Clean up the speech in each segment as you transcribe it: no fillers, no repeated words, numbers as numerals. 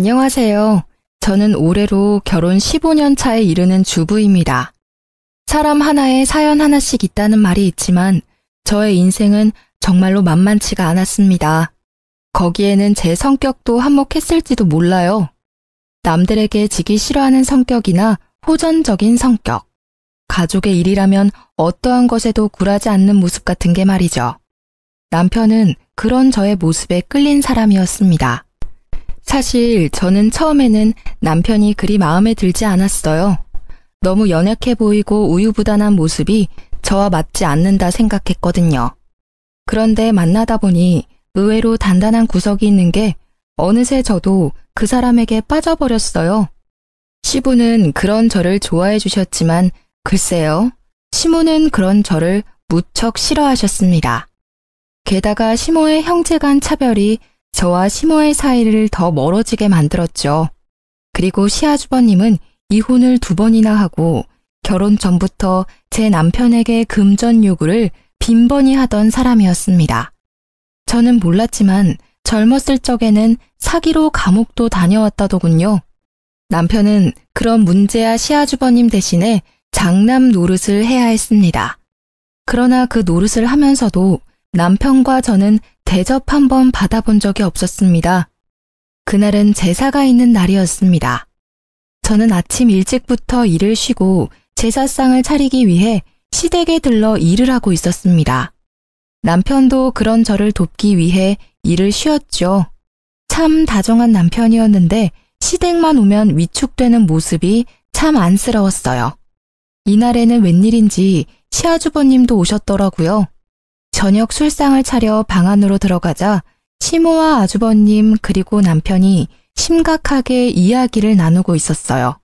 안녕하세요. 저는 올해로 결혼 15년 차에 이르는 주부입니다. 사람 하나에 사연 하나씩 있다는 말이 있지만 저의 인생은 정말로 만만치가 않았습니다. 거기에는 제 성격도 한몫했을지도 몰라요. 남들에게 지기 싫어하는 성격이나 호전적인 성격, 가족의 일이라면 어떠한 것에도 굴하지 않는 모습 같은 게 말이죠. 남편은 그런 저의 모습에 끌린 사람이었습니다. 사실 저는 처음에는 남편이 그리 마음에 들지 않았어요. 너무 연약해 보이고 우유부단한 모습이 저와 맞지 않는다 생각했거든요. 그런데 만나다 보니 의외로 단단한 구석이 있는 게 어느새 저도 그 사람에게 빠져버렸어요. 시부는 그런 저를 좋아해 주셨지만 글쎄요, 시모는 그런 저를 무척 싫어하셨습니다. 게다가 시모의 형제 간 차별이 저와 시모의 사이를 더 멀어지게 만들었죠. 그리고 시아주버님은 이혼을 2번이나 하고 결혼 전부터 제 남편에게 금전 요구를 빈번히 하던 사람이었습니다. 저는 몰랐지만 젊었을 적에는 사기로 감옥도 다녀왔다더군요. 남편은 그런 문제아 시아주버님 대신에 장남 노릇을 해야 했습니다. 그러나 그 노릇을 하면서도 남편과 저는 대접 한 번 받아본 적이 없었습니다. 그날은 제사가 있는 날이었습니다. 저는 아침 일찍부터 일을 쉬고 제사상을 차리기 위해 시댁에 들러 일을 하고 있었습니다. 남편도 그런 저를 돕기 위해 일을 쉬었죠. 참 다정한 남편이었는데 시댁만 오면 위축되는 모습이 참 안쓰러웠어요. 이날에는 웬일인지 시아주버님도 오셨더라고요. 저녁 술상을 차려 방 안으로 들어가자 시모와 아주버님 그리고 남편이 심각하게 이야기를 나누고 있었어요.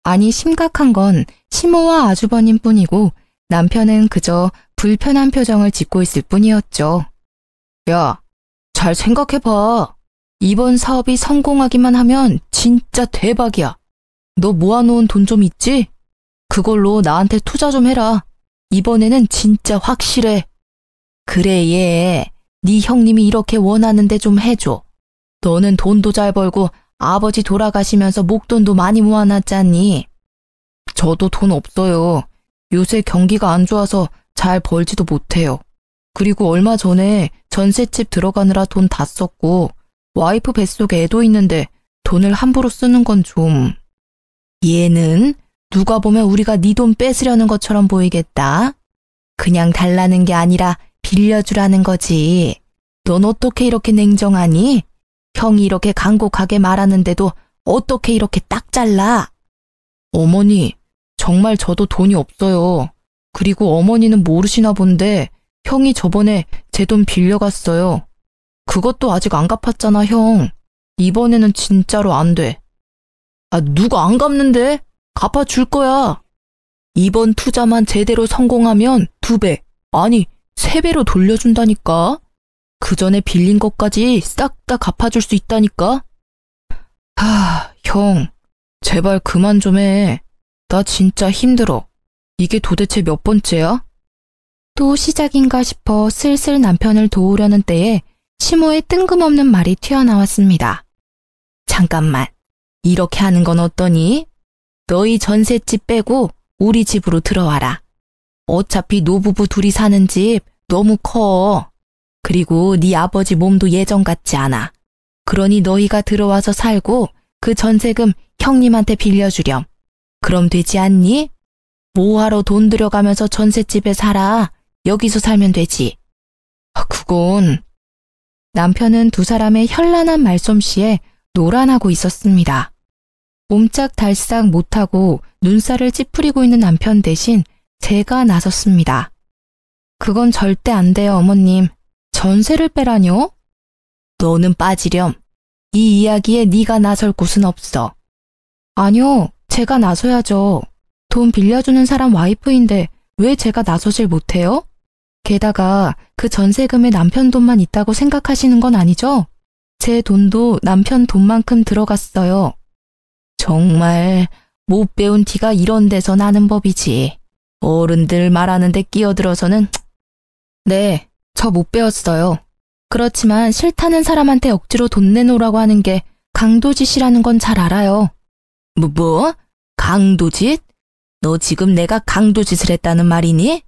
아니, 심각한 건 시모와 아주버님 뿐이고 남편은 그저 불편한 표정을 짓고 있을 뿐이었죠. 야, 잘 생각해봐. 이번 사업이 성공하기만 하면 진짜 대박이야. 너 모아놓은 돈 좀 있지? 그걸로 나한테 투자 좀 해라. 이번에는 진짜 확실해. 그래, 얘. 네 형님이 이렇게 원하는데 좀 해줘. 너는 돈도 잘 벌고 아버지 돌아가시면서 목돈도 많이 모아놨잖니. 저도 돈 없어요. 요새 경기가 안 좋아서 잘 벌지도 못해요. 그리고 얼마 전에 전셋집 들어가느라 돈 다 썼고 와이프 뱃속에 애도 있는데 돈을 함부로 쓰는 건 좀... 얘는 누가 보면 우리가 네 돈 뺏으려는 것처럼 보이겠다. 그냥 달라는 게 아니라 빌려주라는 거지. 넌 어떻게 이렇게 냉정하니? 형이 이렇게 간곡하게 말하는데도 어떻게 이렇게 딱 잘라? 어머니, 정말 저도 돈이 없어요. 그리고 어머니는 모르시나 본데 형이 저번에 제 돈 빌려갔어요. 그것도 아직 안 갚았잖아, 형. 이번에는 진짜로 안 돼. 아, 누가 안 갚는데? 갚아줄 거야. 이번 투자만 제대로 성공하면 2배, 아니 3배로 돌려준다니까. 그 전에 빌린 것까지 싹 다 갚아줄 수 있다니까. 형, 제발 그만 좀 해. 나 진짜 힘들어. 이게 도대체 몇 번째야? 또 시작인가 싶어 슬슬 남편을 도우려는 때에 시모의 뜬금없는 말이 튀어나왔습니다. 잠깐만, 이렇게 하는 건 어떠니? 너희 전셋집 빼고 우리 집으로 들어와라. 어차피 노부부 둘이 사는 집 너무 커. 그리고 네 아버지 몸도 예전 같지 않아. 그러니 너희가 들어와서 살고 그 전세금 형님한테 빌려주렴. 그럼 되지 않니? 뭐하러 돈 들여가면서 전셋집에 살아. 여기서 살면 되지. 그건... 남편은 두 사람의 현란한 말솜씨에 노란하고 있었습니다. 옴짝달싹 못하고 눈살을 찌푸리고 있는 남편 대신 제가 나섰습니다. 그건 절대 안 돼요, 어머님. 전세를 빼라뇨? 너는 빠지렴. 이 이야기에 네가 나설 곳은 없어. 아니요, 제가 나서야죠. 돈 빌려주는 사람 와이프인데 왜 제가 나서질 못해요? 게다가 그 전세금에 남편 돈만 있다고 생각하시는 건 아니죠? 제 돈도 남편 돈만큼 들어갔어요. 정말 못 배운 티가 이런 데서 나는 법이지. 어른들 말하는데 끼어들어서는... 네, 저 못 배웠어요. 그렇지만 싫다는 사람한테 억지로 돈 내놓으라고 하는 게 강도짓이라는 건 잘 알아요. 뭐? 강도짓? 너 지금 내가 강도짓을 했다는 말이니?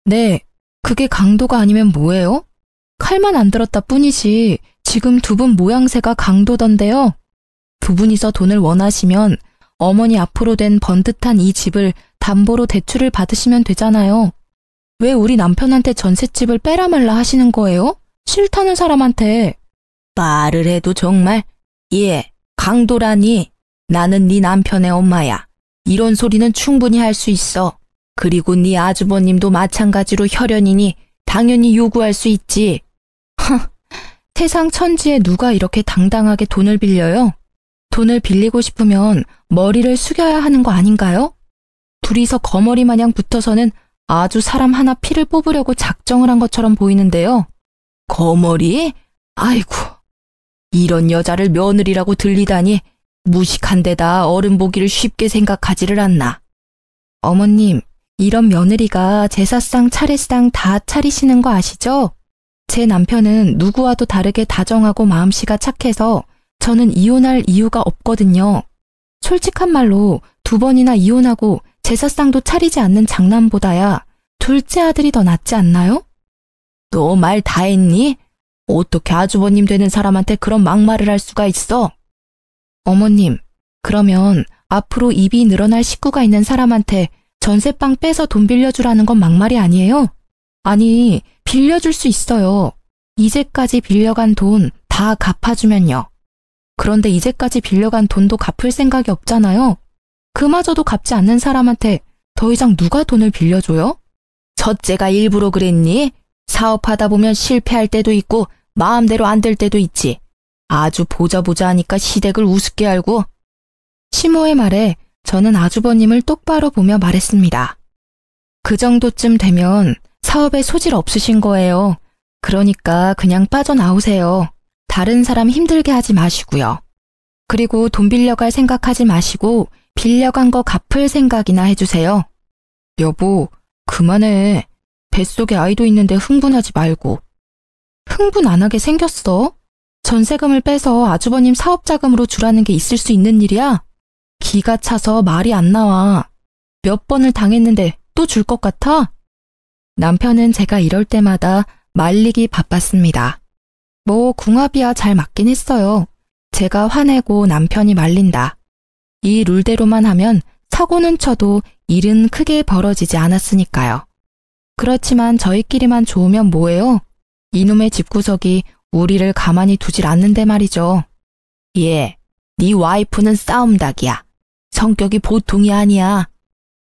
네, 그게 강도가 아니면 뭐예요? 칼만 안 들었다 뿐이지 지금 두 분 모양새가 강도던데요. 두 분이서 돈을 원하시면 어머니 앞으로 된 번듯한 이 집을 담보로 대출을 받으시면 되잖아요. 왜 우리 남편한테 전셋집을 빼라 말라 하시는 거예요? 싫다는 사람한테. 말을 해도 정말. 예, 강도라니. 나는 네 남편의 엄마야. 이런 소리는 충분히 할 수 있어. 그리고 네 아주버님도 마찬가지로 혈연이니 당연히 요구할 수 있지. 세상 천지에 누가 이렇게 당당하게 돈을 빌려요? 돈을 빌리고 싶으면 머리를 숙여야 하는 거 아닌가요? 둘이서 거머리 마냥 붙어서는 아주 사람 하나 피를 뽑으려고 작정을 한 것처럼 보이는데요. 거머리? 아이고, 이런 여자를 며느리라고 들리다니 무식한 데다 어른 보기를 쉽게 생각하지를 않나. 어머님, 이런 며느리가 제사상 차례상 다 차리시는 거 아시죠? 제 남편은 누구와도 다르게 다정하고 마음씨가 착해서 저는 이혼할 이유가 없거든요. 솔직한 말로 2번이나 이혼하고 제사상도 차리지 않는 장남보다야 둘째 아들이 더 낫지 않나요? 너 말 다 했니? 어떻게 아주버님 되는 사람한테 그런 막말을 할 수가 있어? 어머님, 그러면 앞으로 입이 늘어날 식구가 있는 사람한테 전셋방 빼서 돈 빌려주라는 건 막말이 아니에요? 아니, 빌려줄 수 있어요. 이제까지 빌려간 돈 다 갚아주면요. 그런데 이제까지 빌려간 돈도 갚을 생각이 없잖아요. 그마저도 갚지 않는 사람한테 더 이상 누가 돈을 빌려줘요? 첫째가 일부러 그랬니? 사업하다 보면 실패할 때도 있고 마음대로 안 될 때도 있지. 아주 보자 하니까 시댁을 우습게 알고. 시모의 말에 저는 아주버님을 똑바로 보며 말했습니다. 그 정도쯤 되면 사업에 소질 없으신 거예요. 그러니까 그냥 빠져나오세요. 다른 사람 힘들게 하지 마시고요. 그리고 돈 빌려갈 생각하지 마시고 빌려간 거 갚을 생각이나 해주세요. 여보, 그만해. 뱃속에 아이도 있는데 흥분하지 말고. 흥분 안 하게 생겼어? 전세금을 빼서 아주버님 사업자금으로 주라는 게 있을 수 있는 일이야? 기가 차서 말이 안 나와. 몇 번을 당했는데 또 줄 것 같아? 남편은 제가 이럴 때마다 말리기 바빴습니다. 뭐 궁합이야 잘 맞긴 했어요. 제가 화내고 남편이 말린다. 이 룰대로만 하면 사고는 쳐도 일은 크게 벌어지지 않았으니까요. 그렇지만 저희끼리만 좋으면 뭐해요? 이놈의 집구석이 우리를 가만히 두질 않는데 말이죠. 예, 네 와이프는 싸움닭이야. 성격이 보통이 아니야.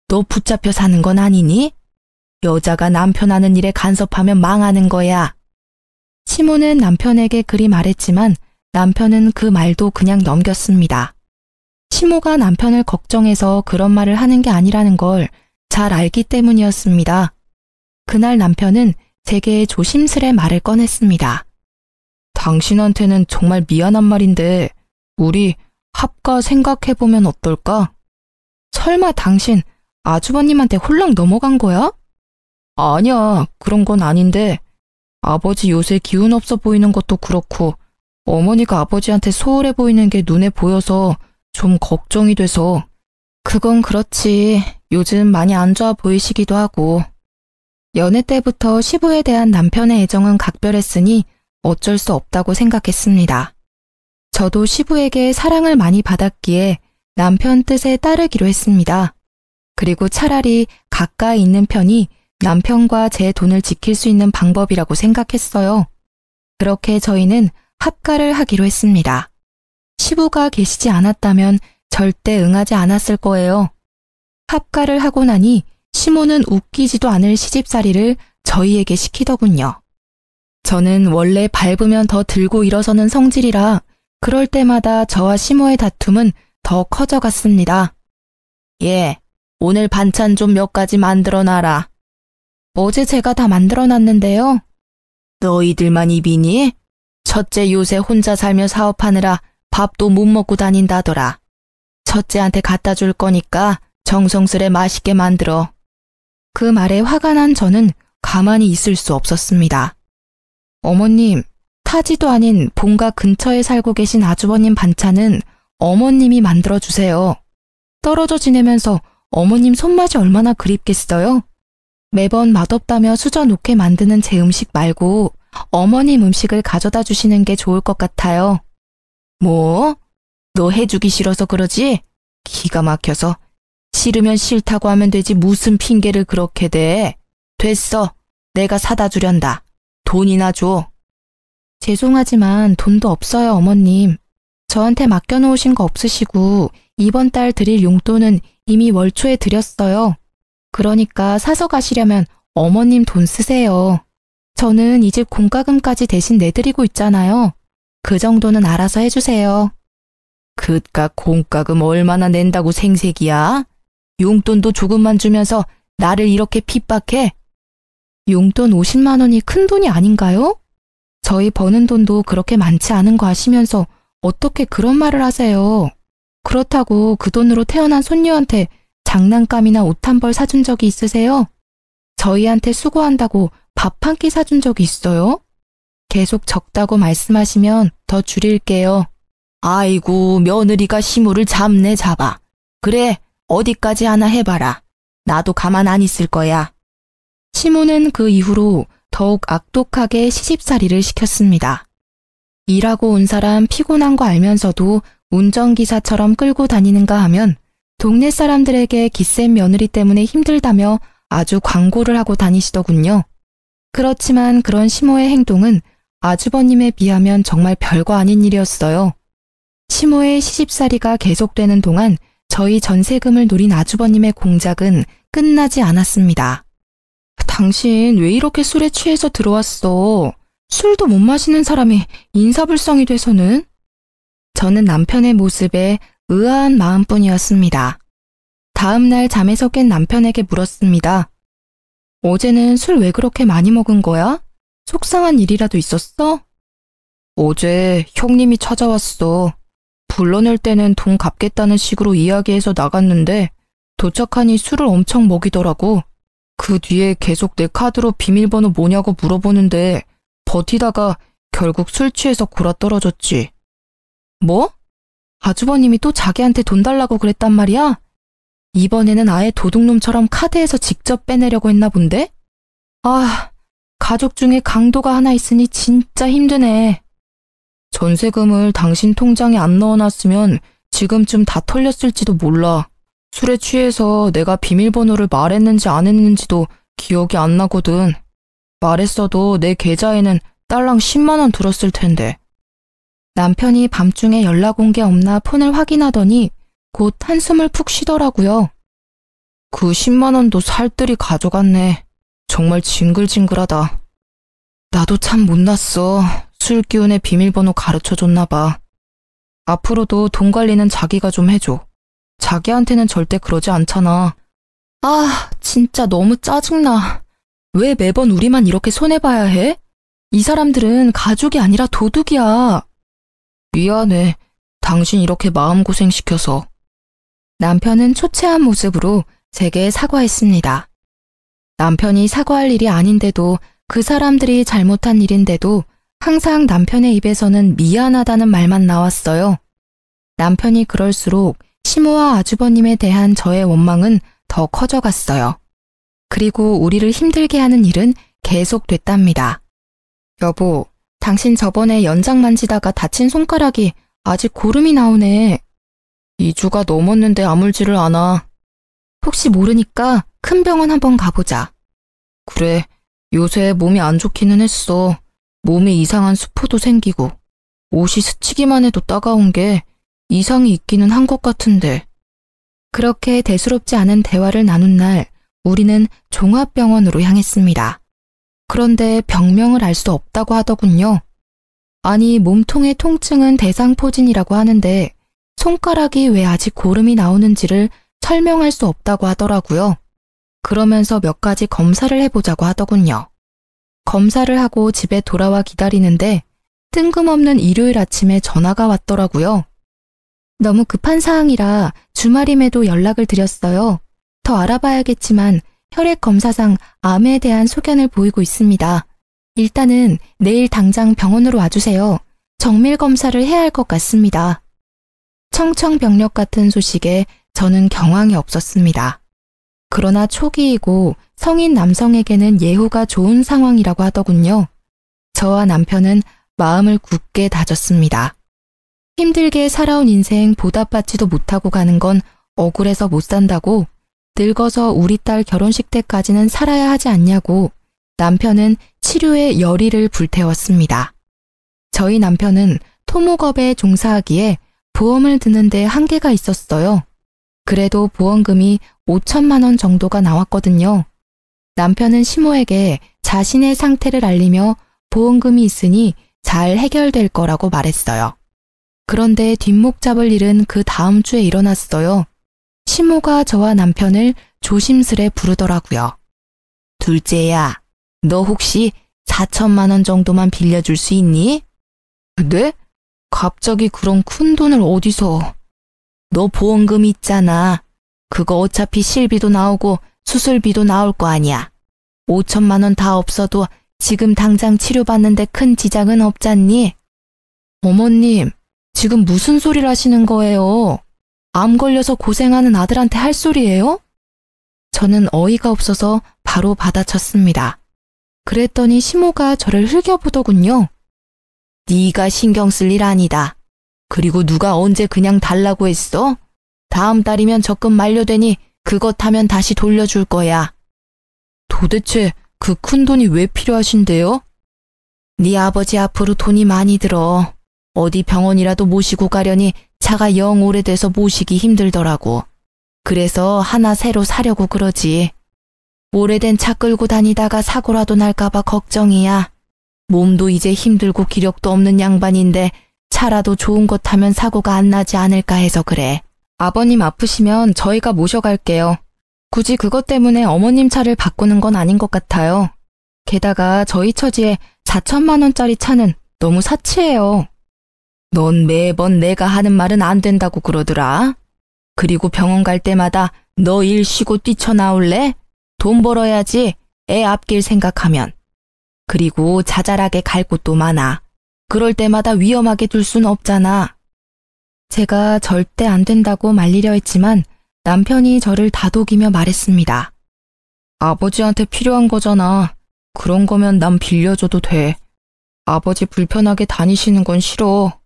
너 붙잡혀 사는 건 아니니? 여자가 남편 하는 일에 간섭하면 망하는 거야. 시모는 남편에게 그리 말했지만 남편은 그 말도 그냥 넘겼습니다. 시모가 남편을 걱정해서 그런 말을 하는 게 아니라는 걸 잘 알기 때문이었습니다. 그날 남편은 제게 조심스레 말을 꺼냈습니다. 당신한테는 정말 미안한 말인데 우리 합가 생각해보면 어떨까? 설마 당신 아주버님한테 홀랑 넘어간 거야? 아니야, 그런 건 아닌데 아버지 요새 기운 없어 보이는 것도 그렇고 어머니가 아버지한테 소홀해 보이는 게 눈에 보여서 좀 걱정이 돼서. 그건 그렇지. 요즘 많이 안 좋아 보이시기도 하고. 연애 때부터 시부에 대한 남편의 애정은 각별했으니 어쩔 수 없다고 생각했습니다. 저도 시부에게 사랑을 많이 받았기에 남편 뜻에 따르기로 했습니다. 그리고 차라리 가까이 있는 편이 남편과 제 돈을 지킬 수 있는 방법이라고 생각했어요. 그렇게 저희는 합가를 하기로 했습니다. 시부가 계시지 않았다면 절대 응하지 않았을 거예요. 합가를 하고 나니 시모는 웃기지도 않을 시집살이를 저희에게 시키더군요. 저는 원래 밟으면 더 들고 일어서는 성질이라 그럴 때마다 저와 시모의 다툼은 더 커져갔습니다. 예, 오늘 반찬 좀 몇 가지 만들어놔라. 어제 제가 다 만들어놨는데요. 너희들만 입이니? 첫째 요새 혼자 살며 사업하느라 밥도 못 먹고 다닌다더라. 첫째한테 갖다 줄 거니까 정성스레 맛있게 만들어. 그 말에 화가 난 저는 가만히 있을 수 없었습니다. 어머님, 타지도 아닌 본가 근처에 살고 계신 아주버님 반찬은 어머님이 만들어주세요. 떨어져 지내면서 어머님 손맛이 얼마나 그립겠어요? 매번 맛없다며 수저 놓게 만드는 제 음식 말고 어머님 음식을 가져다 주시는 게 좋을 것 같아요. 뭐? 너 해주기 싫어서 그러지? 기가 막혀서. 싫으면 싫다고 하면 되지 무슨 핑계를 그렇게 대. 됐어. 내가 사다 주련다. 돈이나 줘. 죄송하지만 돈도 없어요, 어머님. 저한테 맡겨놓으신 거 없으시고 이번 달 드릴 용돈은 이미 월초에 드렸어요. 그러니까 사서 가시려면 어머님 돈 쓰세요. 저는 이 집 공과금까지 대신 내드리고 있잖아요. 그 정도는 알아서 해주세요. 그깟 공과금 얼마나 낸다고 생색이야? 용돈도 조금만 주면서 나를 이렇게 핍박해? 용돈 50만 원이 큰 돈이 아닌가요? 저희 버는 돈도 그렇게 많지 않은 거 아시면서 어떻게 그런 말을 하세요? 그렇다고 그 돈으로 태어난 손녀한테 장난감이나 옷 한 벌 사준 적이 있으세요? 저희한테 수고한다고 밥 한 끼 사준 적이 있어요? 계속 적다고 말씀하시면 더 줄일게요. 아이고, 며느리가 시무를 잡네 잡아. 그래, 어디까지 하나 해봐라. 나도 가만 안 있을 거야. 시무는 그 이후로 더욱 악독하게 시집살이를 시켰습니다. 일하고 온 사람 피곤한 거 알면서도 운전기사처럼 끌고 다니는가 하면 동네 사람들에게 기센 며느리 때문에 힘들다며 아주 광고를 하고 다니시더군요. 그렇지만 그런 시모의 행동은 아주버님에 비하면 정말 별거 아닌 일이었어요. 시모의 시집살이가 계속되는 동안 저희 전세금을 노린 아주버님의 공작은 끝나지 않았습니다. 당신 왜 이렇게 술에 취해서 들어왔어? 술도 못 마시는 사람이 인사불성이 돼서는? 저는 남편의 모습에 의아한 마음뿐이었습니다. 다음 날 잠에서 깬 남편에게 물었습니다. 어제는 술 왜 그렇게 많이 먹은 거야? 속상한 일이라도 있었어? 어제 형님이 찾아왔어. 불러낼 때는 돈 갚겠다는 식으로 이야기해서 나갔는데 도착하니 술을 엄청 먹이더라고. 그 뒤에 계속 내 카드로 비밀번호 뭐냐고 물어보는데 버티다가 결국 술 취해서 골아떨어졌지. 뭐? 아주버님이 또 자기한테 돈 달라고 그랬단 말이야? 이번에는 아예 도둑놈처럼 카드에서 직접 빼내려고 했나 본데? 아, 가족 중에 강도가 하나 있으니 진짜 힘드네. 전세금을 당신 통장에 안 넣어놨으면 지금쯤 다 털렸을지도 몰라. 술에 취해서 내가 비밀번호를 말했는지 안 했는지도 기억이 안 나거든. 말했어도 내 계좌에는 딸랑 10만 원 들었을 텐데. 남편이 밤중에 연락 온 게 없나 폰을 확인하더니 곧 한숨을 푹 쉬더라고요. 그 10만 원도 살뜰히 가져갔네. 정말 징글징글하다. 나도 참 못났어. 술 기운에 비밀번호 가르쳐줬나 봐. 앞으로도 돈 관리는 자기가 좀 해줘. 자기한테는 절대 그러지 않잖아. 아, 진짜 너무 짜증나. 왜 매번 우리만 이렇게 손해봐야 해? 이 사람들은 가족이 아니라 도둑이야. 미안해. 당신 이렇게 마음고생시켜서. 남편은 초췌한 모습으로 제게 사과했습니다. 남편이 사과할 일이 아닌데도 그 사람들이 잘못한 일인데도 항상 남편의 입에서는 미안하다는 말만 나왔어요. 남편이 그럴수록 시모와 아주버님에 대한 저의 원망은 더 커져갔어요. 그리고 우리를 힘들게 하는 일은 계속됐답니다. 여보, 당신 저번에 연장 만지다가 다친 손가락이 아직 고름이 나오네. 2주가 넘었는데 아물지를 않아. 혹시 모르니까 큰 병원 한번 가보자. 그래, 요새 몸이 안 좋기는 했어. 몸에 이상한 수포도 생기고 옷이 스치기만 해도 따가운 게 이상이 있기는 한 것 같은데. 그렇게 대수롭지 않은 대화를 나눈 날 우리는 종합병원으로 향했습니다. 그런데 병명을 알 수 없다고 하더군요. 아니, 몸통의 통증은 대상포진이라고 하는데 손가락이 왜 아직 고름이 나오는지를 설명할 수 없다고 하더라고요. 그러면서 몇 가지 검사를 해보자고 하더군요. 검사를 하고 집에 돌아와 기다리는데 뜬금없는 일요일 아침에 전화가 왔더라고요. 너무 급한 사항이라 주말임에도 연락을 드렸어요. 더 알아봐야겠지만 혈액 검사상 암에 대한 소견을 보이고 있습니다. 일단은 내일 당장 병원으로 와주세요. 정밀 검사를 해야 할 것 같습니다. 청청병력 같은 소식에 저는 경황이 없었습니다. 그러나 초기이고 성인 남성에게는 예후가 좋은 상황이라고 하더군요. 저와 남편은 마음을 굳게 다졌습니다. 힘들게 살아온 인생 보답받지도 못하고 가는 건 억울해서 못 산다고, 늙어서 우리 딸 결혼식 때까지는 살아야 하지 않냐고 남편은 치료에 열의를 불태웠습니다. 저희 남편은 토목업에 종사하기에 보험을 드는데 한계가 있었어요. 그래도 보험금이 5천만 원 정도가 나왔거든요. 남편은 시모에게 자신의 상태를 알리며 보험금이 있으니 잘 해결될 거라고 말했어요. 그런데 뒷목 잡을 일은 그 다음 주에 일어났어요. 시모가 저와 남편을 조심스레 부르더라고요. 둘째야, 너 혹시 4천만 원 정도만 빌려줄 수 있니? 네? 갑자기 그런 큰 돈을 어디서? 너 보험금 있잖아. 그거 어차피 실비도 나오고 수술비도 나올 거 아니야. 5천만 원 다 없어도 지금 당장 치료받는데 큰 지장은 없잖니? 어머님, 지금 무슨 소리를 하시는 거예요? 암 걸려서 고생하는 아들한테 할 소리예요? 저는 어이가 없어서 바로 받아쳤습니다. 그랬더니 시모가 저를 흘겨보더군요. 네가 신경 쓸 일 아니다. 그리고 누가 언제 그냥 달라고 했어? 다음 달이면 적금 만료되니 그것 하면 다시 돌려줄 거야. 도대체 그 큰 돈이 왜 필요하신데요? 네 아버지 앞으로 돈이 많이 들어. 어디 병원이라도 모시고 가려니 차가 영 오래돼서 모시기 힘들더라고. 그래서 하나 새로 사려고 그러지. 오래된 차 끌고 다니다가 사고라도 날까봐 걱정이야. 몸도 이제 힘들고 기력도 없는 양반인데 차라도 좋은 것 타면 사고가 안 나지 않을까 해서 그래. 아버님 아프시면 저희가 모셔갈게요. 굳이 그것 때문에 어머님 차를 바꾸는 건 아닌 것 같아요. 게다가 저희 처지에 4천만 원짜리 차는 너무 사치해요. 넌 매번 내가 하는 말은 안 된다고 그러더라. 그리고 병원 갈 때마다 너 일 쉬고 뛰쳐나올래? 돈 벌어야지, 애 앞길 생각하면. 그리고 자잘하게 갈 곳도 많아. 그럴 때마다 위험하게 둘 순 없잖아. 제가 절대 안 된다고 말리려 했지만 남편이 저를 다독이며 말했습니다. 아버지한테 필요한 거잖아. 그런 거면 남 빌려줘도 돼. 아버지 불편하게 다니시는 건 싫어.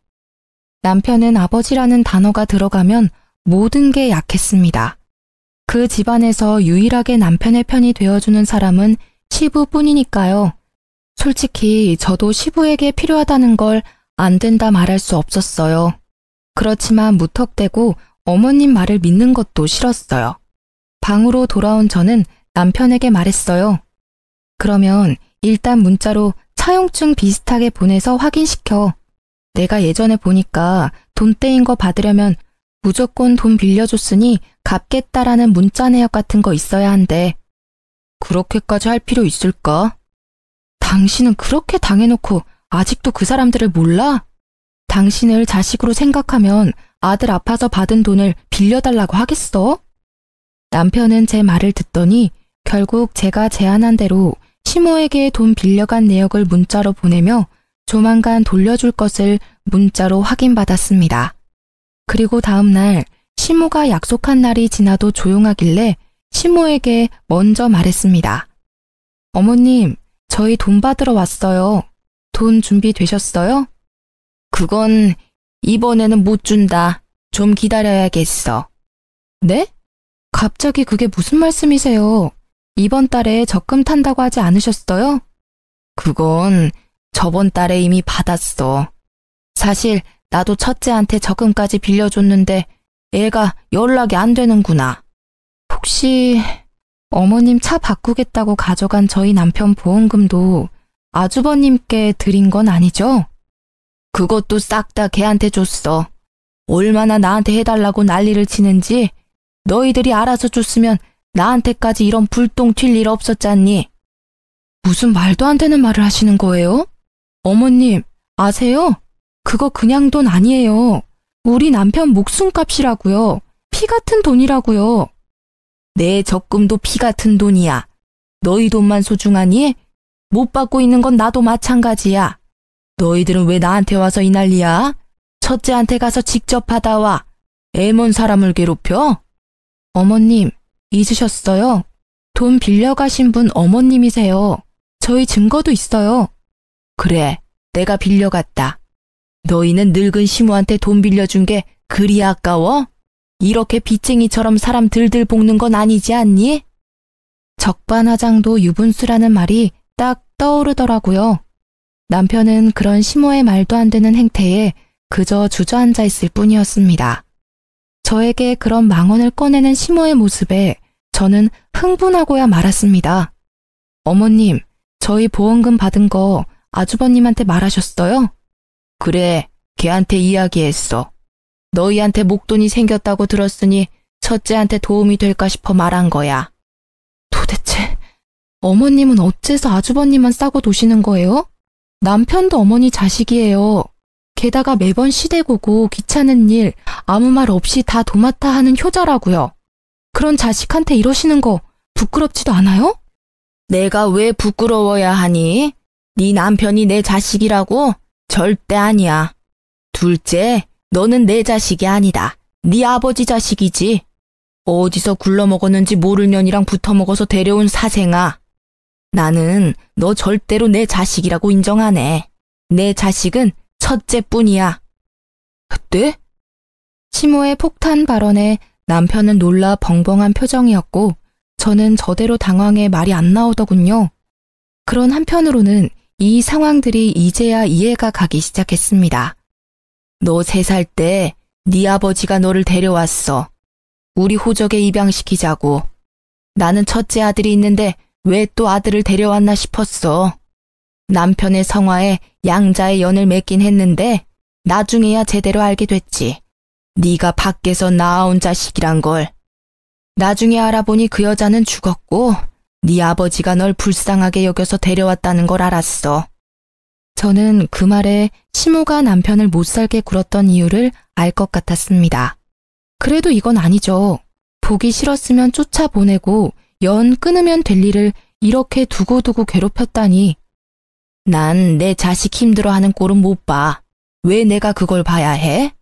남편은 아버지라는 단어가 들어가면 모든 게 약했습니다. 그 집안에서 유일하게 남편의 편이 되어주는 사람은 시부뿐이니까요. 솔직히 저도 시부에게 필요하다는 걸 안 된다 말할 수 없었어요. 그렇지만 무턱대고 어머님 말을 믿는 것도 싫었어요. 방으로 돌아온 저는 남편에게 말했어요. 그러면 일단 문자로 차용증 비슷하게 보내서 확인시켜. 내가 예전에 보니까 돈 떼인 거 받으려면 무조건 돈 빌려줬으니 갚겠다라는 문자 내역 같은 거 있어야 한대. 그렇게까지 할 필요 있을까? 당신은 그렇게 당해놓고 아직도 그 사람들을 몰라? 당신을 자식으로 생각하면 아들 아파서 받은 돈을 빌려달라고 하겠어? 남편은 제 말을 듣더니 결국 제가 제안한 대로 시모에게 돈 빌려간 내역을 문자로 보내며 조만간 돌려줄 것을 문자로 확인받았습니다. 그리고 다음 날 시모가 약속한 날이 지나도 조용하길래 시모에게 먼저 말했습니다. 어머님, 저희 돈 받으러 왔어요. 돈 준비되셨어요? 그건 이번에는 못 준다. 좀 기다려야겠어. 네? 갑자기 그게 무슨 말씀이세요? 이번 달에 적금 탄다고 하지 않으셨어요? 그건 저번 달에 이미 받았어. 사실 나도 첫째한테 적금까지 빌려줬는데 애가 연락이 안 되는구나. 혹시 어머님 차 바꾸겠다고 가져간 저희 남편 보험금도 아주버님께 드린 건 아니죠? 그것도 싹 다 걔한테 줬어. 얼마나 나한테 해달라고 난리를 치는지 너희들이 알아서 줬으면 나한테까지 이런 불똥 튈 일 없었잖니. 무슨 말도 안 되는 말을 하시는 거예요? 어머님, 아세요? 그거 그냥 돈 아니에요. 우리 남편 목숨값이라고요. 피 같은 돈이라고요. 내 적금도 피 같은 돈이야. 너희 돈만 소중하니? 못 받고 있는 건 나도 마찬가지야. 너희들은 왜 나한테 와서 이 난리야? 첫째한테 가서 직접 받아와. 애먼 사람을 괴롭혀? 어머님, 잊으셨어요? 돈 빌려가신 분 어머님이세요. 저희 증거도 있어요. 그래, 내가 빌려갔다. 너희는 늙은 시모한테 돈 빌려준 게 그리 아까워? 이렇게 빚쟁이처럼 사람 들들 볶는 건 아니지 않니? 적반하장도 유분수라는 말이 딱 떠오르더라고요. 남편은 그런 시모의 말도 안 되는 행태에 그저 주저앉아 있을 뿐이었습니다. 저에게 그런 망언을 꺼내는 시모의 모습에 저는 흥분하고야 말았습니다. 어머님, 저희 보험금 받은 거 아주버님한테 말하셨어요? 그래, 걔한테 이야기했어. 너희한테 목돈이 생겼다고 들었으니 첫째한테 도움이 될까 싶어 말한 거야. 도대체 어머님은 어째서 아주버님만 싸고 도시는 거예요? 남편도 어머니 자식이에요. 게다가 매번 시대고고 귀찮은 일 아무 말 없이 다 도맡아 하는 효자라고요. 그런 자식한테 이러시는 거 부끄럽지도 않아요? 내가 왜 부끄러워야 하니? 네 남편이 내 자식이라고? 절대 아니야. 둘째, 너는 내 자식이 아니다. 네 아버지 자식이지. 어디서 굴러먹었는지 모를 년이랑 붙어먹어서 데려온 사생아. 나는 너 절대로 내 자식이라고 인정 안 해. 내 자식은 첫째뿐이야. 네? 시모의 폭탄 발언에 남편은 놀라 벙벙한 표정이었고 저는 저대로 당황해 말이 안 나오더군요. 그런 한편으로는 이 상황들이 이제야 이해가 가기 시작했습니다. 너 3살 때 네 아버지가 너를 데려왔어. 우리 호적에 입양시키자고. 나는 첫째 아들이 있는데 왜 또 아들을 데려왔나 싶었어. 남편의 성화에 양자의 연을 맺긴 했는데 나중에야 제대로 알게 됐지. 네가 밖에서 낳아온 자식이란 걸. 나중에 알아보니 그 여자는 죽었고 네 아버지가 널 불쌍하게 여겨서 데려왔다는 걸 알았어. 저는 그 말에 시모가 남편을 못살게 굴었던 이유를 알 것 같았습니다. 그래도 이건 아니죠. 보기 싫었으면 쫓아보내고 연 끊으면 될 일을 이렇게 두고두고 괴롭혔다니. 난 내 자식 힘들어하는 꼴은 못 봐. 왜 내가 그걸 봐야 해?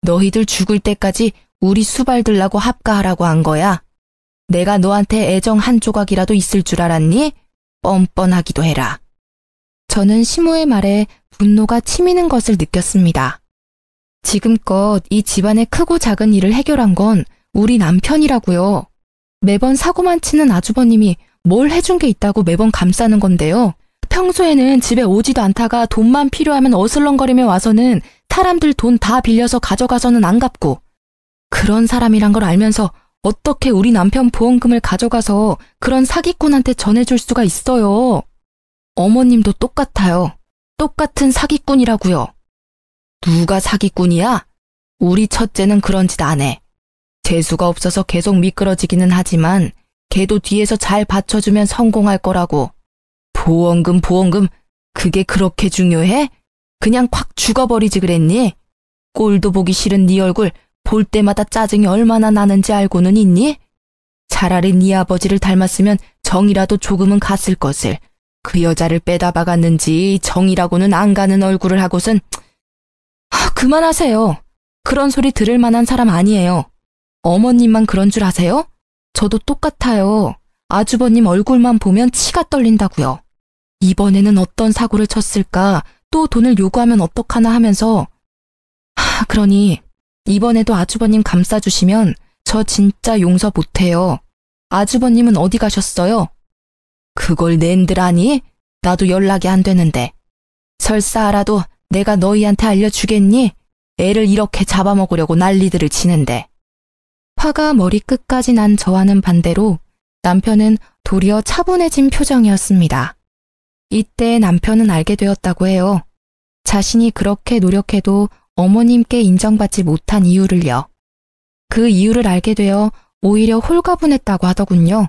너희들 죽을 때까지 우리 수발 들라고 합가하라고 한 거야. 내가 너한테 애정 한 조각이라도 있을 줄 알았니? 뻔뻔하기도 해라. 저는 시모의 말에 분노가 치미는 것을 느꼈습니다. 지금껏 이 집안의 크고 작은 일을 해결한 건 우리 남편이라고요. 매번 사고만 치는 아주버님이 뭘 해준 게 있다고 매번 감싸는 건데요. 평소에는 집에 오지도 않다가 돈만 필요하면 어슬렁거리며 와서는 사람들 돈 다 빌려서 가져가서는 안 갚고, 그런 사람이란 걸 알면서 어떻게 우리 남편 보험금을 가져가서 그런 사기꾼한테 전해줄 수가 있어요. 어머님도 똑같아요. 똑같은 사기꾼이라고요. 누가 사기꾼이야? 우리 첫째는 그런 짓 안 해. 재수가 없어서 계속 미끄러지기는 하지만 걔도 뒤에서 잘 받쳐주면 성공할 거라고. 보험금, 그게 그렇게 중요해? 그냥 콱 죽어버리지 그랬니? 꼴도 보기 싫은 네 얼굴 볼 때마다 짜증이 얼마나 나는지 알고는 있니? 차라리 네 아버지를 닮았으면 정이라도 조금은 갔을 것을. 그 여자를 빼다 박았는지 정이라고는 안 가는 얼굴을 하고선. 그만하세요. 그런 소리 들을 만한 사람 아니에요. 어머님만 그런 줄 아세요? 저도 똑같아요. 아주버님 얼굴만 보면 치가 떨린다고요. 이번에는 어떤 사고를 쳤을까, 또 돈을 요구하면 어떡하나 하면서. 그러니 이번에도 아주버님 감싸주시면 저 진짜 용서 못해요. 아주버님은 어디 가셨어요? 그걸 낸들 아니? 나도 연락이 안 되는데. 설사 알아도 내가 너희한테 알려주겠니? 애를 이렇게 잡아먹으려고 난리들을 치는데. 화가 머리끝까지 난 저와는 반대로 남편은 도리어 차분해진 표정이었습니다. 이때 남편은 알게 되었다고 해요. 자신이 그렇게 노력해도 어머님께 인정받지 못한 이유를요. 그 이유를 알게 되어 오히려 홀가분했다고 하더군요.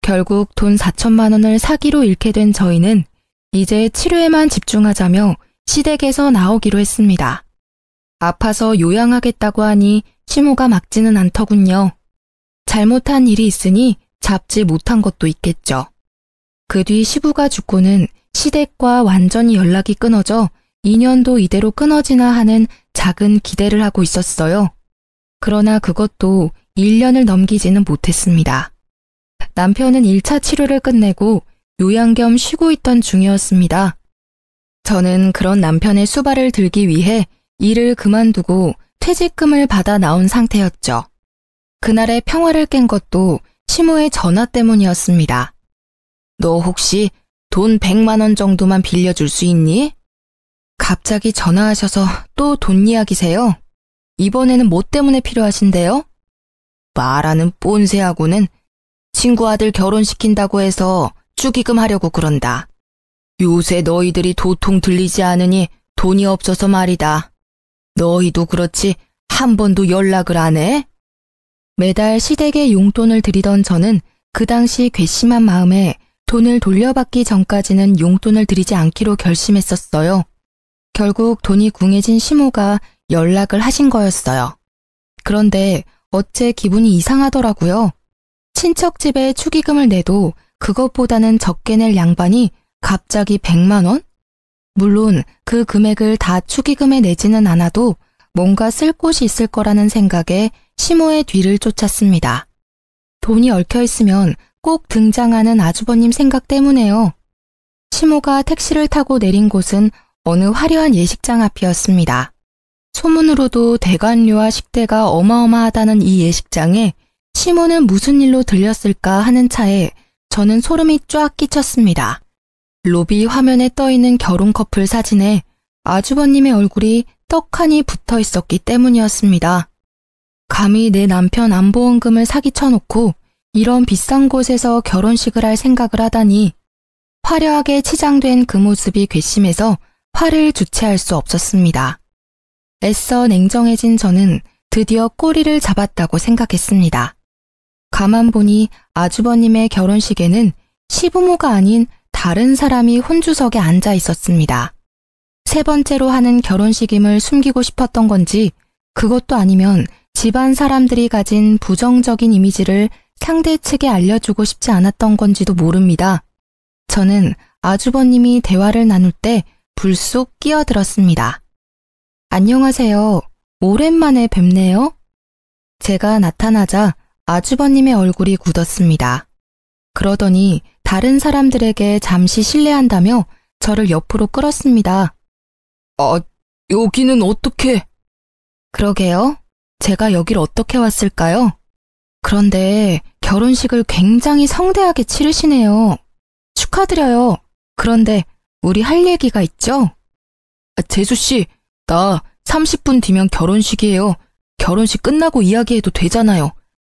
결국 돈 4천만 원을 사기로 잃게 된 저희는 이제 치료에만 집중하자며 시댁에서 나오기로 했습니다. 아파서 요양하겠다고 하니 시모가 막지는 않더군요. 잘못한 일이 있으니 잡지 못한 것도 있겠죠. 그 뒤 시부가 죽고는 시댁과 완전히 연락이 끊어져 2년도 이대로 끊어지나 하는 작은 기대를 하고 있었어요. 그러나 그것도 1년을 넘기지는 못했습니다. 남편은 1차 치료를 끝내고 요양 겸 쉬고 있던 중이었습니다. 저는 그런 남편의 수발을 들기 위해 일을 그만두고 퇴직금을 받아 나온 상태였죠. 그날의 평화를 깬 것도 시모의 전화 때문이었습니다. 너 혹시 돈 100만 원 정도만 빌려줄 수 있니? 갑자기 전화하셔서 또 돈 이야기세요? 이번에는 뭐 때문에 필요하신데요? 말하는 꼰세하고는 친구 아들 결혼시킨다고 해서 축의금 하려고 그런다. 요새 너희들이 도통 들리지 않으니 돈이 없어서 말이다. 너희도 그렇지 한 번도 연락을 안 해? 매달 시댁에 용돈을 드리던 저는 그 당시 괘씸한 마음에 돈을 돌려받기 전까지는 용돈을 드리지 않기로 결심했었어요. 결국 돈이 궁해진 시모가 연락을 하신 거였어요. 그런데 어째 기분이 이상하더라고요. 친척 집에 축의금을 내도 그것보다는 적게 낼 양반이 갑자기 100만 원? 물론 그 금액을 다 축의금에 내지는 않아도 뭔가 쓸 곳이 있을 거라는 생각에 시모의 뒤를 쫓았습니다. 돈이 얽혀 있으면 꼭 등장하는 아주버님 생각 때문에요. 시모가 택시를 타고 내린 곳은 어느 화려한 예식장 앞이었습니다. 소문으로도 대관료와 식대가 어마어마하다는 이 예식장에 시모는 무슨 일로 들렸을까 하는 차에 저는 소름이 쫙 끼쳤습니다. 로비 화면에 떠있는 결혼 커플 사진에 아주버님의 얼굴이 떡하니 붙어 있었기 때문이었습니다. 감히 내 남편 안보험금을 사기쳐놓고 이런 비싼 곳에서 결혼식을 할 생각을 하다니 화려하게 치장된 그 모습이 괘씸해서 화를 주체할 수 없었습니다. 애써 냉정해진 저는 드디어 꼬리를 잡았다고 생각했습니다. 가만 보니 아주버님의 결혼식에는 시부모가 아닌 다른 사람이 혼주석에 앉아 있었습니다. 세 번째로 하는 결혼식임을 숨기고 싶었던 건지 그것도 아니면 집안 사람들이 가진 부정적인 이미지를 상대 측에 알려주고 싶지 않았던 건지도 모릅니다. 저는 아주버님이 대화를 나눌 때 불쑥 끼어들었습니다. 안녕하세요. 오랜만에 뵙네요. 제가 나타나자 아주버님의 얼굴이 굳었습니다. 그러더니 다른 사람들에게 잠시 실례한다며 저를 옆으로 끌었습니다. 여기는 어떻게? 그러게요. 제가 여길 어떻게 왔을까요? 그런데 결혼식을 굉장히 성대하게 치르시네요. 축하드려요. 그런데 우리 할 얘기가 있죠? 재수씨, 나 30분 뒤면 결혼식이에요. 결혼식 끝나고 이야기해도 되잖아요.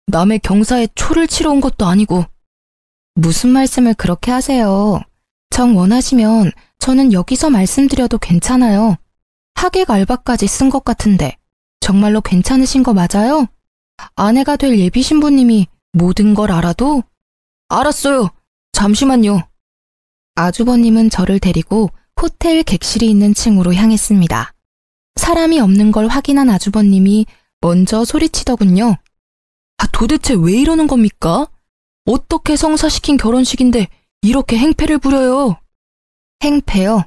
남의 경사에 초를 치러 온 것도 아니고. 무슨 말씀을 그렇게 하세요? 정 원하시면 저는 여기서 말씀드려도 괜찮아요. 하객 알바까지 쓴 것 같은데 정말로 괜찮으신 거 맞아요? 아내가 될 예비 신부님이 모든 걸 알아도? 알았어요. 잠시만요. 아주버님은 저를 데리고 호텔 객실이 있는 층으로 향했습니다. 사람이 없는 걸 확인한 아주버님이 먼저 소리치더군요. 도대체 왜 이러는 겁니까? 어떻게 성사시킨 결혼식인데 이렇게 행패를 부려요? 행패요?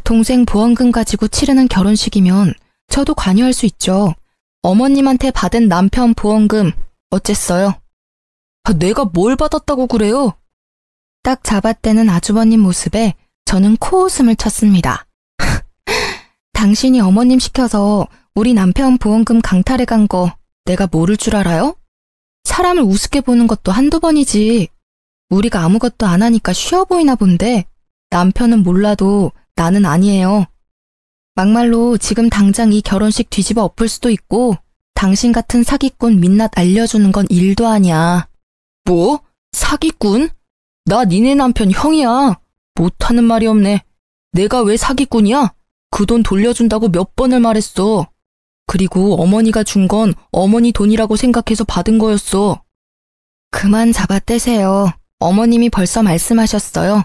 동생 보험금 가지고 치르는 결혼식이면 저도 관여할 수 있죠. 어머님한테 받은 남편 보험금 어쨌어요? 내가 뭘 받았다고 그래요? 딱 잡아떼는 아주버님 모습에 저는 코웃음을 쳤습니다. 당신이 어머님 시켜서 우리 남편 보험금 강탈해 간 거 내가 모를 줄 알아요? 사람을 우습게 보는 것도 한두 번이지. 우리가 아무것도 안 하니까 쉬워 보이나 본데 남편은 몰라도 나는 아니에요. 막말로 지금 당장 이 결혼식 뒤집어 엎을 수도 있고 당신 같은 사기꾼 민낯 알려주는 건 일도 아니야. 뭐? 사기꾼? 나 니네 남편 형이야. 못하는 말이 없네. 내가 왜 사기꾼이야? 그 돈 돌려준다고 몇 번을 말했어. 그리고 어머니가 준 건 어머니 돈이라고 생각해서 받은 거였어. 그만 잡아떼세요. 어머님이 벌써 말씀하셨어요.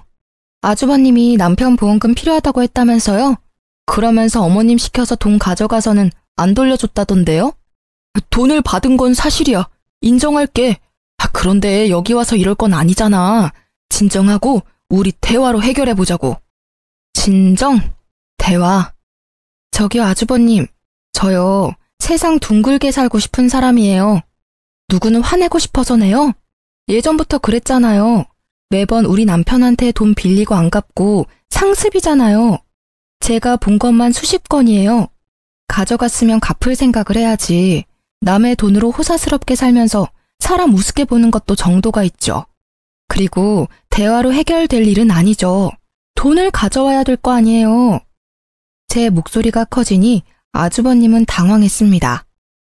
아주버님이 남편 보험금 필요하다고 했다면서요? 그러면서 어머님 시켜서 돈 가져가서는 안 돌려줬다던데요? 돈을 받은 건 사실이야. 인정할게. 그런데 여기 와서 이럴 건 아니잖아. 진정하고 우리 대화로 해결해보자고. 진정? 대화? 저기요, 아주버님. 저요, 세상 둥글게 살고 싶은 사람이에요. 누구는 화내고 싶어서네요? 예전부터 그랬잖아요. 매번 우리 남편한테 돈 빌리고 안 갚고 상습이잖아요. 제가 본 것만 수십 건이에요. 가져갔으면 갚을 생각을 해야지. 남의 돈으로 호사스럽게 살면서 사람 우습게 보는 것도 정도가 있죠. 그리고 대화로 해결될 일은 아니죠. 돈을 가져와야 될 거 아니에요. 제 목소리가 커지니 아주버님은 당황했습니다.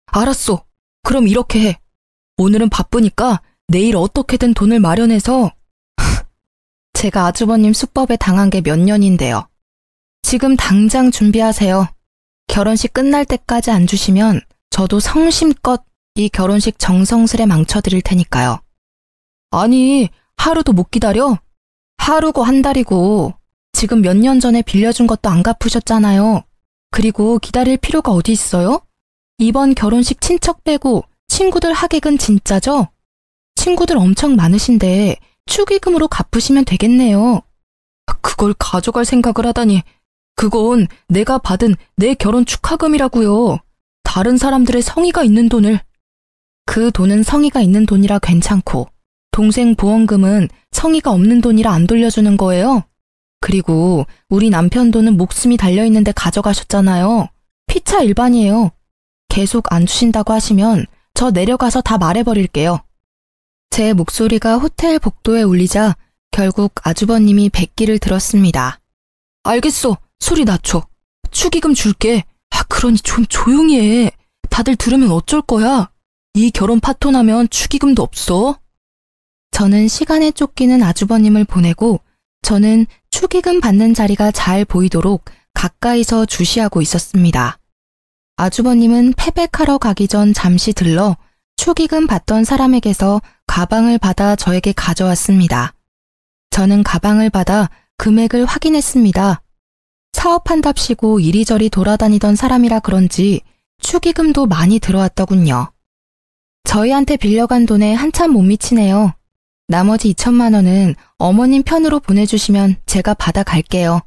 알았어. 그럼 이렇게 해. 오늘은 바쁘니까 내일 어떻게든 돈을 마련해서. 제가 아주버님 수법에 당한 게 몇 년인데요. 지금 당장 준비하세요. 결혼식 끝날 때까지 안 주시면 저도 성심껏 이 결혼식 정성스레 망쳐드릴 테니까요. 아니, 하루도 못 기다려? 하루고 한 달이고 지금 몇 년 전에 빌려준 것도 안 갚으셨잖아요. 그리고 기다릴 필요가 어디 있어요? 이번 결혼식 친척 빼고 친구들 하객은 진짜죠? 친구들 엄청 많으신데 축의금으로 갚으시면 되겠네요. 그걸 가져갈 생각을 하다니. 그건 내가 받은 내 결혼 축하금이라고요. 다른 사람들의 성의가 있는 돈을. 그 돈은 성의가 있는 돈이라 괜찮고 동생 보험금은 성의가 없는 돈이라 안 돌려주는 거예요. 그리고 우리 남편 돈은 목숨이 달려있는데 가져가셨잖아요. 피차 일반이에요. 계속 안 주신다고 하시면 저 내려가서 다 말해버릴게요. 제 목소리가 호텔 복도에 울리자 결국 아주버님이 백기를 들었습니다. 알겠어. 소리 낮춰. 축의금 줄게. 그러니 좀 조용히 해. 다들 들으면 어쩔 거야. 이 결혼 파토나면 축의금도 없어. 저는 시간에 쫓기는 아주버님을 보내고 저는 축의금 받는 자리가 잘 보이도록 가까이서 주시하고 있었습니다. 아주버님은 패백하러 가기 전 잠시 들러 축의금 받던 사람에게서 가방을 받아 저에게 가져왔습니다. 저는 가방을 받아 금액을 확인했습니다. 사업한답시고 이리저리 돌아다니던 사람이라 그런지 축의금도 많이 들어왔더군요. 저희한테 빌려간 돈에 한참 못 미치네요. 나머지 2천만 원은 어머님 편으로 보내주시면 제가 받아갈게요.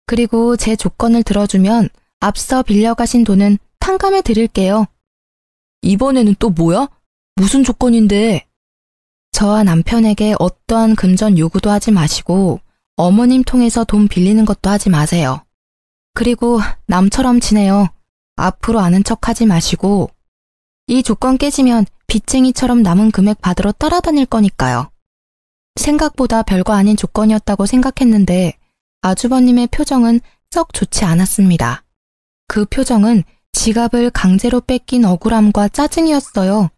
그리고 제 조건을 들어주면 앞서 빌려가신 돈은 탕감해 드릴게요. 이번에는 또 뭐야? 무슨 조건인데? 저와 남편에게 어떠한 금전 요구도 하지 마시고 어머님 통해서 돈 빌리는 것도 하지 마세요. 그리고 남처럼 지내요. 앞으로 아는 척 하지 마시고 이 조건 깨지면 빚쟁이처럼 남은 금액 받으러 따라다닐 거니까요. 생각보다 별거 아닌 조건이었다고 생각했는데 아주버님의 표정은 썩 좋지 않았습니다. 그 표정은 지갑을 강제로 뺏긴 억울함과 짜증이었어요.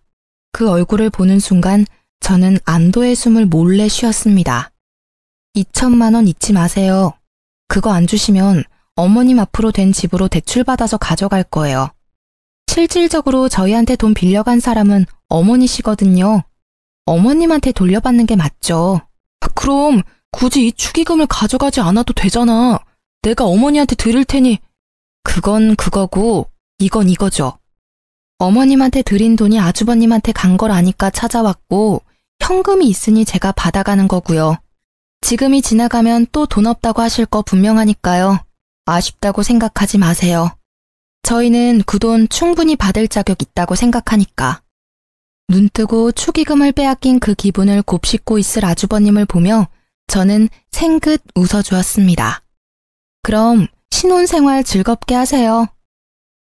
그 얼굴을 보는 순간 저는 안도의 숨을 몰래 쉬었습니다. 2천만 원 잊지 마세요. 그거 안 주시면 어머님 앞으로 된 집으로 대출받아서 가져갈 거예요. 실질적으로 저희한테 돈 빌려간 사람은 어머니시거든요. 어머님한테 돌려받는 게 맞죠. 그럼 굳이 이 축의금을 가져가지 않아도 되잖아. 내가 어머니한테 드릴 테니. 그건 그거고 이건 이거죠. 어머님한테 드린 돈이 아주버님한테 간 걸 아니까 찾아왔고 현금이 있으니 제가 받아가는 거고요. 지금이 지나가면 또 돈 없다고 하실 거 분명하니까요. 아쉽다고 생각하지 마세요. 저희는 그 돈 충분히 받을 자격 있다고 생각하니까. 눈뜨고 축의금을 빼앗긴 그 기분을 곱씹고 있을 아주버님을 보며 저는 생긋 웃어주었습니다. 그럼 신혼생활 즐겁게 하세요.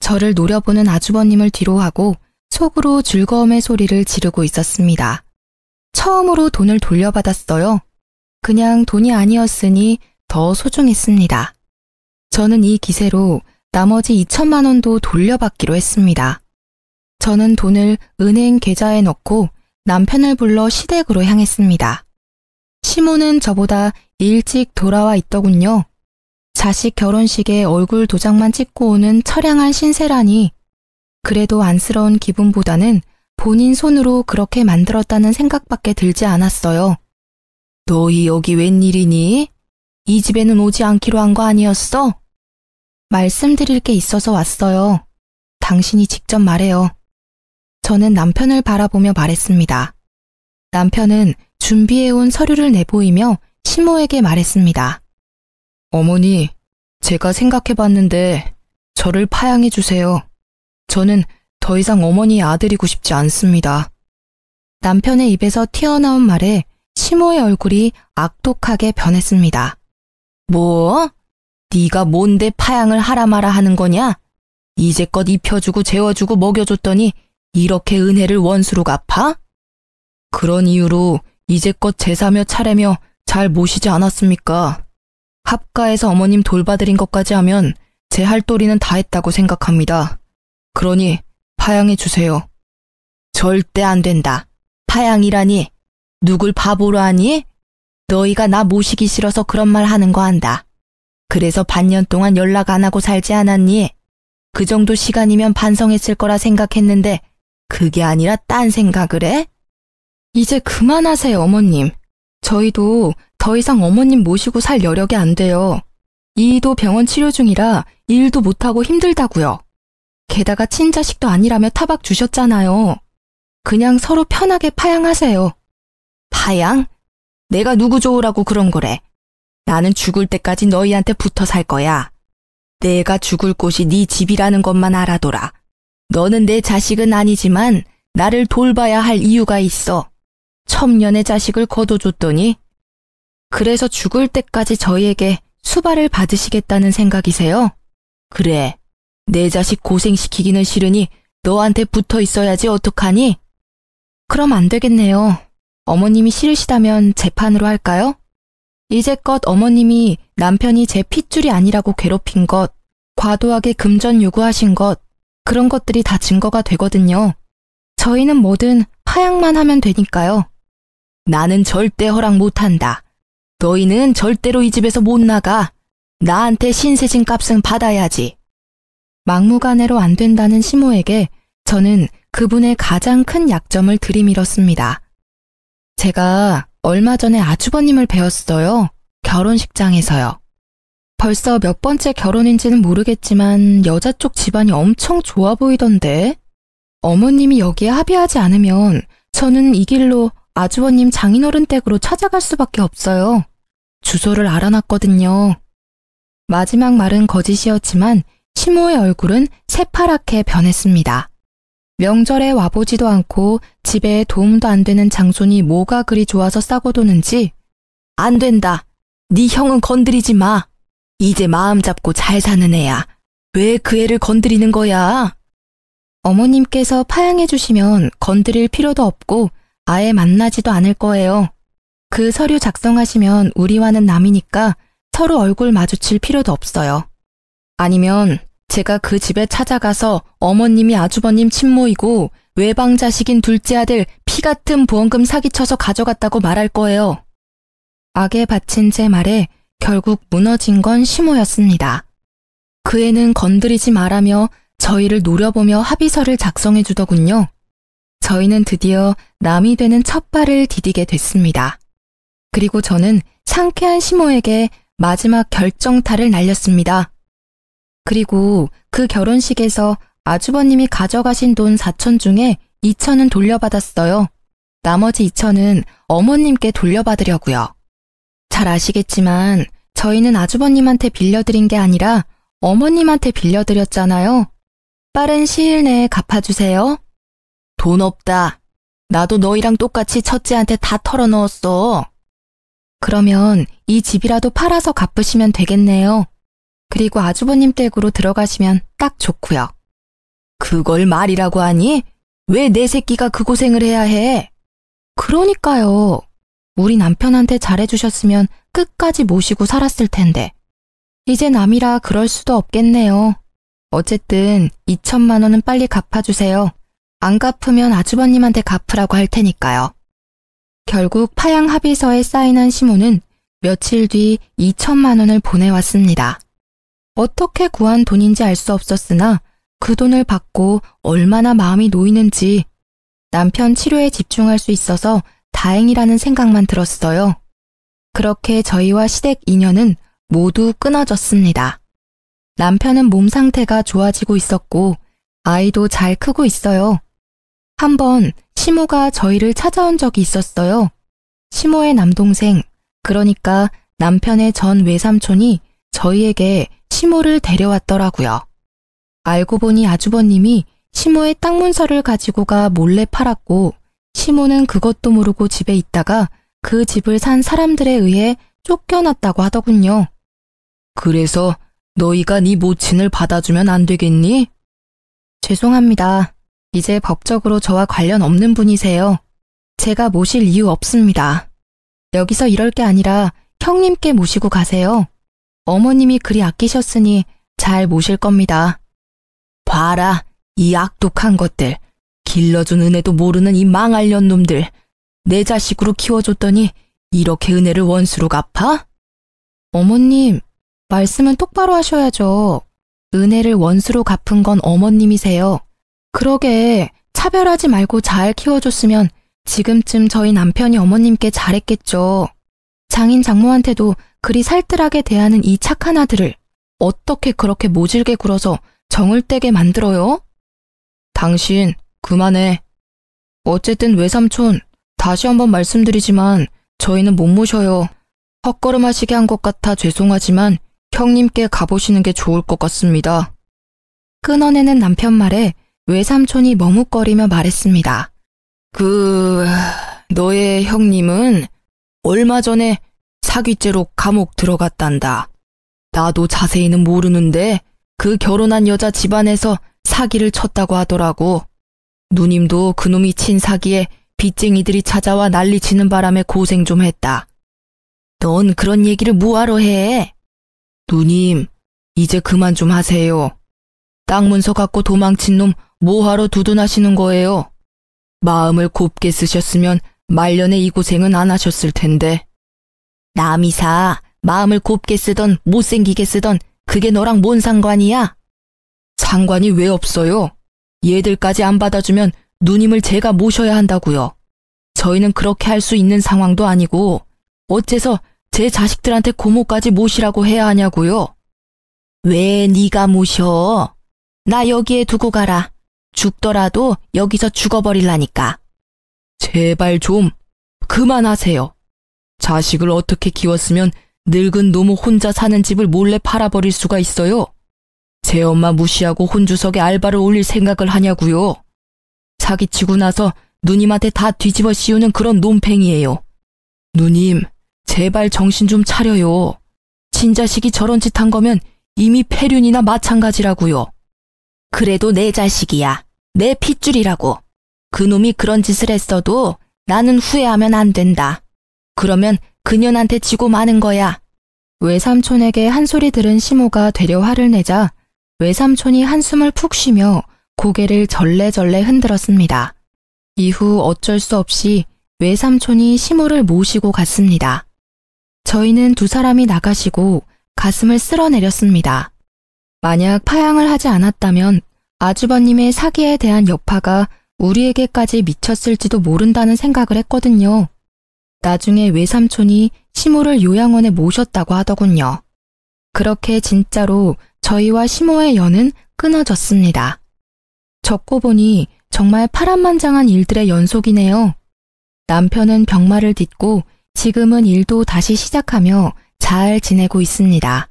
저를 노려보는 아주버님을 뒤로하고 속으로 즐거움의 소리를 지르고 있었습니다. 처음으로 돈을 돌려받았어요. 그냥 돈이 아니었으니 더 소중했습니다. 저는 이 기세로 나머지 2천만 원도 돌려받기로 했습니다. 저는 돈을 은행 계좌에 넣고 남편을 불러 시댁으로 향했습니다. 시모는 저보다 일찍 돌아와 있더군요. 자식 결혼식에 얼굴 도장만 찍고 오는 처량한 신세라니. 그래도 안쓰러운 기분보다는 본인 손으로 그렇게 만들었다는 생각밖에 들지 않았어요. 너희 여기 웬일이니? 이 집에는 오지 않기로 한 거 아니었어? 말씀드릴 게 있어서 왔어요. 당신이 직접 말해요. 저는 남편을 바라보며 말했습니다. 남편은 준비해온 서류를 내보이며 시모에게 말했습니다. 어머니, 제가 생각해봤는데 저를 파양해 주세요. 저는 더 이상 어머니의 아들이고 싶지 않습니다. 남편의 입에서 튀어나온 말에 시모의 얼굴이 악독하게 변했습니다. 뭐? 네가 뭔데 파양을 하라 마라 하는 거냐? 이제껏 입혀주고 재워주고 먹여줬더니 이렇게 은혜를 원수로 갚아? 그런 이유로 이제껏 제사며 차례며 잘 모시지 않았습니까? 합가에서 어머님 돌봐드린 것까지 하면 제 할 도리는 다 했다고 생각합니다. 그러니 파양해 주세요. 절대 안 된다. 파양이라니. 누굴 바보로 하니? 너희가 나 모시기 싫어서 그런 말 하는 거 안다. 그래서 반년 동안 연락 안 하고 살지 않았니? 그 정도 시간이면 반성했을 거라 생각했는데 그게 아니라 딴 생각을 해? 이제 그만하세요, 어머님. 저희도 더 이상 어머님 모시고 살 여력이 안 돼요. 이도 병원 치료 중이라 일도 못하고 힘들다고요. 게다가 친자식도 아니라며 타박 주셨잖아요. 그냥 서로 편하게 파양하세요. 파양? 내가 누구 좋으라고 그런 거래. 나는 죽을 때까지 너희한테 붙어 살 거야. 내가 죽을 곳이 네 집이라는 것만 알아둬라. 너는 내 자식은 아니지만 나를 돌봐야 할 이유가 있어. 첩년의 자식을 거둬줬더니 그래서 죽을 때까지 저희에게 수발을 받으시겠다는 생각이세요? 그래. 내 자식 고생시키기는 싫으니 너한테 붙어 있어야지 어떡하니? 그럼 안 되겠네요. 어머님이 싫으시다면 재판으로 할까요? 이제껏 어머님이 남편이 제 핏줄이 아니라고 괴롭힌 것, 과도하게 금전 요구하신 것, 그런 것들이 다 증거가 되거든요. 저희는 뭐든 파양만 하면 되니까요. 나는 절대 허락 못한다. 너희는 절대로 이 집에서 못 나가. 나한테 신세진 값은 받아야지. 막무가내로 안 된다는 시모에게 저는 그분의 가장 큰 약점을 들이밀었습니다. 제가 얼마 전에 아주버님을 배웠어요. 결혼식장에서요. 벌써 몇 번째 결혼인지는 모르겠지만 여자 쪽 집안이 엄청 좋아 보이던데. 어머님이 여기에 합의하지 않으면 저는 이 길로 아주버님 장인어른 댁으로 찾아갈 수밖에 없어요. 주소를 알아놨거든요. 마지막 말은 거짓이었지만 시모의 얼굴은 새파랗게 변했습니다. 명절에 와보지도 않고 집에 도움도 안 되는 장손이 뭐가 그리 좋아서 싸고 도는지. 안 된다. 네 형은 건드리지 마. 이제 마음 잡고 잘 사는 애야. 왜 그 애를 건드리는 거야? 어머님께서 파양해 주시면 건드릴 필요도 없고 아예 만나지도 않을 거예요. 그 서류 작성하시면 우리와는 남이니까 서로 얼굴 마주칠 필요도 없어요. 아니면 제가 그 집에 찾아가서 어머님이 아주버님 친모이고 외방 자식인 둘째 아들 피 같은 보험금 사기쳐서 가져갔다고 말할 거예요. 악에 바친 제 말에 결국 무너진 건 시모였습니다. 그 애는 건드리지 말라며 저희를 노려보며 합의서를 작성해 주더군요. 저희는 드디어 남이 되는 첫 발을 디디게 됐습니다. 그리고 저는 상쾌한 시모에게 마지막 결정타를 날렸습니다. 그리고 그 결혼식에서 아주버님이 가져가신 돈 4천 중에 2천은 돌려받았어요. 나머지 2천은 어머님께 돌려받으려고요. 잘 아시겠지만 저희는 아주버님한테 빌려드린 게 아니라 어머님한테 빌려드렸잖아요. 빠른 시일 내에 갚아주세요. 돈 없다. 나도 너희랑 똑같이 첫째한테 다 털어넣었어. 그러면 이 집이라도 팔아서 갚으시면 되겠네요. 그리고 아주버님 댁으로 들어가시면 딱 좋고요. 그걸 말이라고 하니? 왜 내 새끼가 그 고생을 해야 해? 그러니까요. 우리 남편한테 잘해주셨으면 끝까지 모시고 살았을 텐데. 이제 남이라 그럴 수도 없겠네요. 어쨌든 2천만 원은 빨리 갚아주세요. 안 갚으면 아주버님한테 갚으라고 할 테니까요. 결국 파양 합의서에 사인한 시모는 며칠 뒤 2천만 원을 보내왔습니다. 어떻게 구한 돈인지 알 수 없었으나 그 돈을 받고 얼마나 마음이 놓이는지 남편 치료에 집중할 수 있어서 다행이라는 생각만 들었어요. 그렇게 저희와 시댁 인연은 모두 끊어졌습니다. 남편은 몸 상태가 좋아지고 있었고 아이도 잘 크고 있어요. 한번 시모가 저희를 찾아온 적이 있었어요. 시모의 남동생, 그러니까 남편의 전 외삼촌이 저희에게 시모를 데려왔더라고요. 알고 보니 아주버님이 시모의 땅 문서를 가지고 가 몰래 팔았고 시모는 그것도 모르고 집에 있다가 그 집을 산 사람들에 의해 쫓겨났다고 하더군요. 그래서 너희가 네 모친을 받아주면 안 되겠니? 죄송합니다. 이제 법적으로 저와 관련 없는 분이세요. 제가 모실 이유 없습니다. 여기서 이럴 게 아니라 형님께 모시고 가세요. 어머님이 그리 아끼셨으니 잘 모실 겁니다. 봐라, 이 악독한 것들. 길러준 은혜도 모르는 이 망할년 놈들. 내 자식으로 키워줬더니 이렇게 은혜를 원수로 갚아? 어머님, 말씀은 똑바로 하셔야죠. 은혜를 원수로 갚은 건 어머님이세요. 그러게 차별하지 말고 잘 키워줬으면 지금쯤 저희 남편이 어머님께 잘했겠죠. 장인 장모한테도 그리 살뜰하게 대하는 이 착한 아들을 어떻게 그렇게 모질게 굴어서 정을 떼게 만들어요? 당신 그만해. 어쨌든 외삼촌, 다시 한번 말씀드리지만 저희는 못 모셔요. 헛걸음하시게 한 것 같아 죄송하지만 형님께 가보시는 게 좋을 것 같습니다. 끊어내는 남편 말에 외삼촌이 머뭇거리며 말했습니다. 너의 형님은 얼마 전에 사귀죄로 감옥 들어갔단다. 나도 자세히는 모르는데 그 결혼한 여자 집안에서 사기를 쳤다고 하더라고. 누님도 그놈이 친 사기에 빚쟁이들이 찾아와 난리치는 바람에 고생 좀 했다. 넌 그런 얘기를 뭐하러 해? 누님, 이제 그만 좀 하세요. 땅 문서 갖고 도망친 놈 뭐하러 두둔하시는 거예요? 마음을 곱게 쓰셨으면 말년에 이 고생은 안 하셨을 텐데. 남이사, 마음을 곱게 쓰던 못생기게 쓰던 그게 너랑 뭔 상관이야? 상관이 왜 없어요? 얘들까지 안 받아주면 누님을 제가 모셔야 한다고요. 저희는 그렇게 할 수 있는 상황도 아니고 어째서 제 자식들한테 고모까지 모시라고 해야 하냐고요? 왜 네가 모셔? 나 여기에 두고 가라. 죽더라도 여기서 죽어버릴라니까. 제발 좀 그만하세요. 자식을 어떻게 키웠으면 늙은 노모 혼자 사는 집을 몰래 팔아버릴 수가 있어요? 제 엄마 무시하고 혼주석에 알바를 올릴 생각을 하냐고요? 사기치고 나서 누님한테 다 뒤집어 씌우는 그런 놈팽이에요. 누님, 제발 정신 좀 차려요. 친자식이 저런 짓 한 거면 이미 폐륜이나 마찬가지라고요. 그래도 내 자식이야. 내 핏줄이라고. 그놈이 그런 짓을 했어도 나는 후회하면 안 된다. 그러면 그년한테 지고 마는 거야. 외삼촌에게 한 소리 들은 시모가 되려 화를 내자 외삼촌이 한숨을 푹 쉬며 고개를 절레절레 흔들었습니다. 이후 어쩔 수 없이 외삼촌이 시모를 모시고 갔습니다. 저희는 두 사람이 나가시고 가슴을 쓸어내렸습니다. 만약 파양을 하지 않았다면 아주버님의 사기에 대한 여파가 우리에게까지 미쳤을지도 모른다는 생각을 했거든요. 나중에 외삼촌이 시모를 요양원에 모셨다고 하더군요. 그렇게 진짜로 저희와 시모의 연은 끊어졌습니다. 적고 보니 정말 파란만장한 일들의 연속이네요. 남편은 병마를 딛고 지금은 일도 다시 시작하며 잘 지내고 있습니다.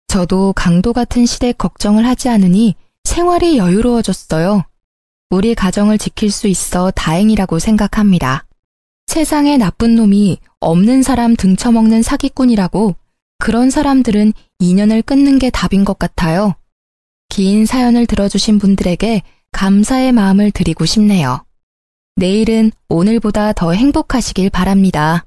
저도 강도 같은 시댁 걱정을 하지 않으니 생활이 여유로워졌어요. 우리 가정을 지킬 수 있어 다행이라고 생각합니다. 세상에 나쁜 놈이 없는 사람 등쳐먹는 사기꾼이라고 그런 사람들은 인연을 끊는 게 답인 것 같아요. 긴 사연을 들어주신 분들에게 감사의 마음을 드리고 싶네요. 내일은 오늘보다 더 행복하시길 바랍니다.